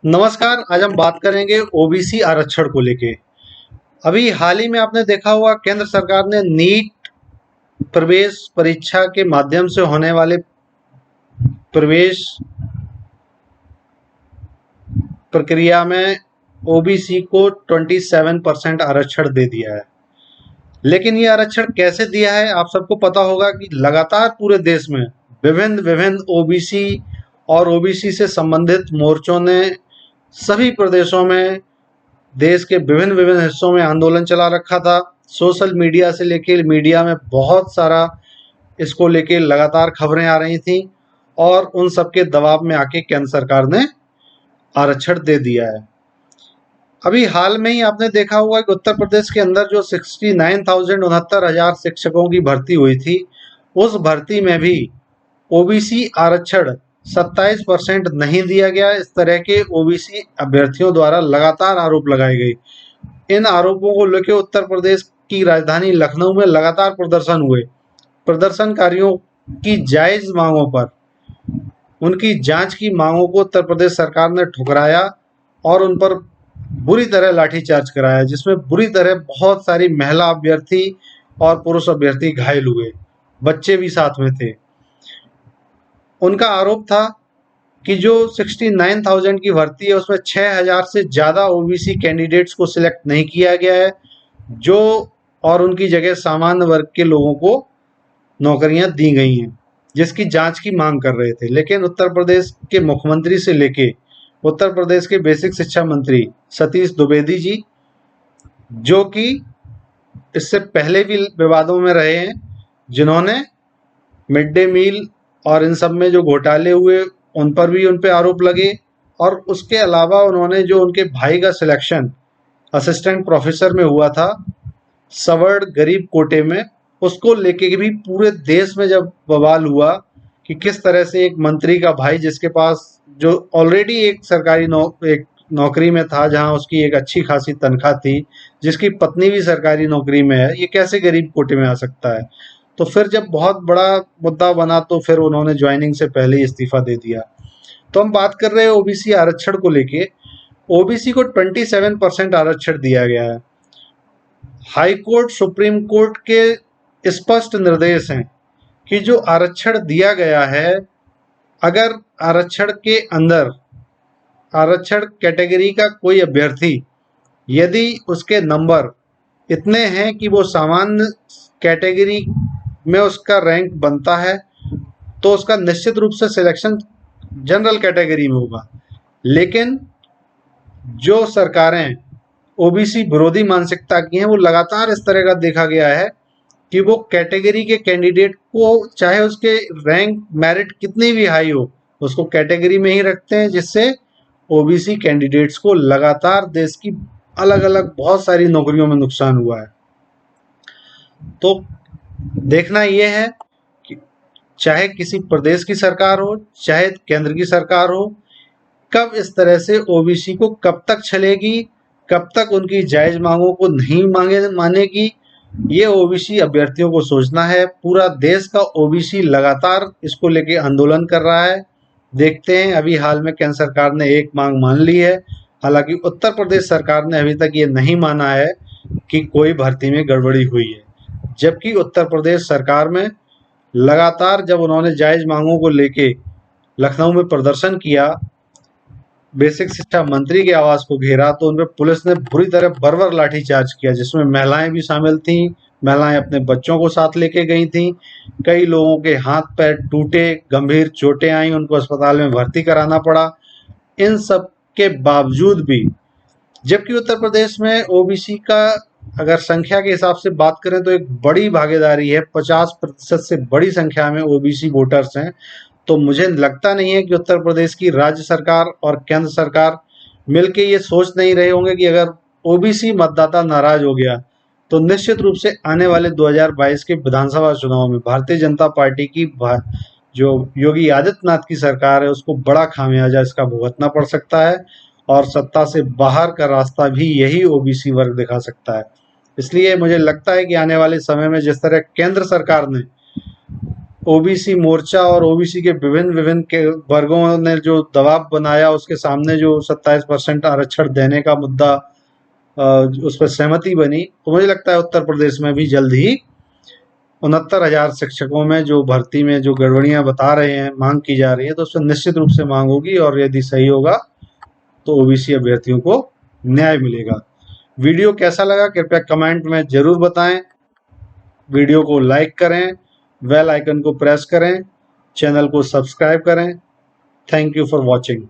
नमस्कार। आज हम बात करेंगे ओबीसी आरक्षण को लेके। अभी हाल ही में आपने देखा होगा, केंद्र सरकार ने नीट प्रवेश परीक्षा के माध्यम से होने वाले प्रवेश प्रक्रिया में ओबीसी को 27% आरक्षण दे दिया है। लेकिन ये आरक्षण कैसे दिया है, आप सबको पता होगा कि लगातार पूरे देश में विभिन्न विभिन्न ओबीसी और ओबीसी से संबंधित मोर्चों ने सभी प्रदेशों में, देश के विभिन्न विभिन्न हिस्सों में आंदोलन चला रखा था। सोशल मीडिया से लेके मीडिया में बहुत सारा इसको लेके लगातार खबरें आ रही थी और उन सबके दबाव में आके केंद्र सरकार ने आरक्षण दे दिया है। अभी हाल में ही आपने देखा होगा कि उत्तर प्रदेश के अंदर जो 69,000 शिक्षकों की भर्ती हुई थी, उस भर्ती में भी ओबीसी आरक्षण 27% नहीं दिया गया। इस तरह के ओबीसी अभ्यर्थियों द्वारा लगातार आरोप लगाए गए। इन आरोपों को लेकर उत्तर प्रदेश की राजधानी लखनऊ में लगातार प्रदर्शन हुए। प्रदर्शनकारियों की जायज मांगों पर, उनकी जांच की मांगों को उत्तर प्रदेश सरकार ने ठुकराया और उन पर बुरी तरह लाठीचार्ज कराया, जिसमें बुरी तरह बहुत सारी महिला अभ्यर्थी और पुरुष अभ्यर्थी घायल हुए, बच्चे भी साथ में थे। उनका आरोप था कि जो 69,000 की भर्ती है उसमें 6,000 से ज़्यादा ओबीसी कैंडिडेट्स को सिलेक्ट नहीं किया गया है, जो और उनकी जगह सामान्य वर्ग के लोगों को नौकरियां दी गई हैं, जिसकी जांच की मांग कर रहे थे। लेकिन उत्तर प्रदेश के मुख्यमंत्री से लेके उत्तर प्रदेश के बेसिक शिक्षा मंत्री सतीश द्विवेदी जी, जो कि इससे पहले भी विवादों में रहे हैं, जिन्होंने मिड डे मील और इन सब में जो घोटाले हुए उन पर भी उन पे आरोप लगे, और उसके अलावा उन्होंने जो उनके भाई का सिलेक्शन असिस्टेंट प्रोफेसर में हुआ था सवर्ण गरीब कोटे में, उसको लेके भी पूरे देश में जब बवाल हुआ कि किस तरह से एक मंत्री का भाई, जिसके पास जो ऑलरेडी एक सरकारी एक नौकरी में था जहां उसकी एक अच्छी खासी तनख्वाह थी, जिसकी पत्नी भी सरकारी नौकरी में है, ये कैसे गरीब कोटे में आ सकता है। तो फिर जब बहुत बड़ा मुद्दा बना तो फिर उन्होंने ज्वाइनिंग से पहले ही इस्तीफा दे दिया। तो हम बात कर रहे हैं ओबीसी आरक्षण को लेके। ओबीसी को 27% आरक्षण दिया गया है। हाई कोर्ट, सुप्रीम कोर्ट के स्पष्ट निर्देश हैं कि जो आरक्षण दिया गया है, अगर आरक्षण के अंदर आरक्षण कैटेगरी का कोई अभ्यर्थी, यदि उसके नंबर इतने हैं कि वो सामान्य कैटेगरी में उसका रैंक बनता है, तो उसका निश्चित रूप से सिलेक्शन जनरल कैटेगरी में होगा। लेकिन जो सरकारें ओबीसी विरोधी मानसिकता की हैं, वो लगातार इस तरह का देखा गया है कि वो कैटेगरी के कैंडिडेट को, चाहे उसके रैंक मेरिट कितनी भी हाई हो, उसको कैटेगरी में ही रखते हैं, जिससे ओबीसी कैंडिडेट्स को लगातार देश की अलग अलग बहुत सारी नौकरियों में नुकसान हुआ है। तो देखना यह है कि चाहे किसी प्रदेश की सरकार हो, चाहे केंद्र की सरकार हो, कब इस तरह से ओबीसी को कब तक छलेगी, कब तक उनकी जायज मांगों को नहीं मानेगी, ये ओबीसी अभ्यर्थियों को सोचना है। पूरा देश का ओबीसी लगातार इसको लेके आंदोलन कर रहा है। देखते हैं, अभी हाल में केंद्र सरकार ने एक मांग मान ली है, हालांकि उत्तर प्रदेश सरकार ने अभी तक ये नहीं माना है कि कोई भर्ती में गड़बड़ी हुई है। जबकि उत्तर प्रदेश सरकार में लगातार जब उन्होंने जायज मांगों को लेके लखनऊ में प्रदर्शन किया, बेसिक शिक्षा मंत्री के आवास को घेरा, तो उनपे पुलिस ने बुरी तरह बर्बर लाठीचार्ज किया, जिसमें महिलाएं भी शामिल थीं। महिलाएं अपने बच्चों को साथ लेके गई थीं। कई लोगों के हाथ पैर टूटे, गंभीर चोटें आई, उनको अस्पताल में भर्ती कराना पड़ा। इन सब के बावजूद भी, जबकि उत्तर प्रदेश में ओबीसी का अगर संख्या के हिसाब से बात करें तो एक बड़ी भागीदारी है, 50% से बड़ी संख्या में ओबीसी वोटर्स हैं, तो मुझे लगता नहीं है कि उत्तर प्रदेश की राज्य सरकार और केंद्र सरकार मिलके ये सोच नहीं रहे होंगे कि अगर ओबीसी मतदाता नाराज हो गया तो निश्चित रूप से आने वाले 2022 के विधानसभा चुनाव में भारतीय जनता पार्टी की जो योगी आदित्यनाथ की सरकार है, उसको बड़ा खामियाजा इसका भुगतना पड़ सकता है, और सत्ता से बाहर का रास्ता भी यही ओबीसी वर्ग दिखा सकता है। इसलिए मुझे लगता है कि आने वाले समय में जिस तरह केंद्र सरकार ने ओबीसी मोर्चा और ओबीसी के विभिन्न विभिन्न के वर्गों ने जो दबाव बनाया, उसके सामने जो 27% आरक्षण देने का मुद्दा उस पर सहमति बनी, तो मुझे लगता है उत्तर प्रदेश में भी जल्द ही 69,000 शिक्षकों में जो भर्ती में जो गड़बड़ियां बता रहे हैं, मांग की जा रही है, तो उस पर निश्चित रूप से मांग होगी और यदि सही होगा तो ओबीसी अभ्यर्थियों को न्याय मिलेगा। वीडियो कैसा लगा कृपया कमेंट में जरूर बताएं। वीडियो को लाइक करें, बेल आइकन को प्रेस करें, चैनल को सब्सक्राइब करें। Thank you for watching.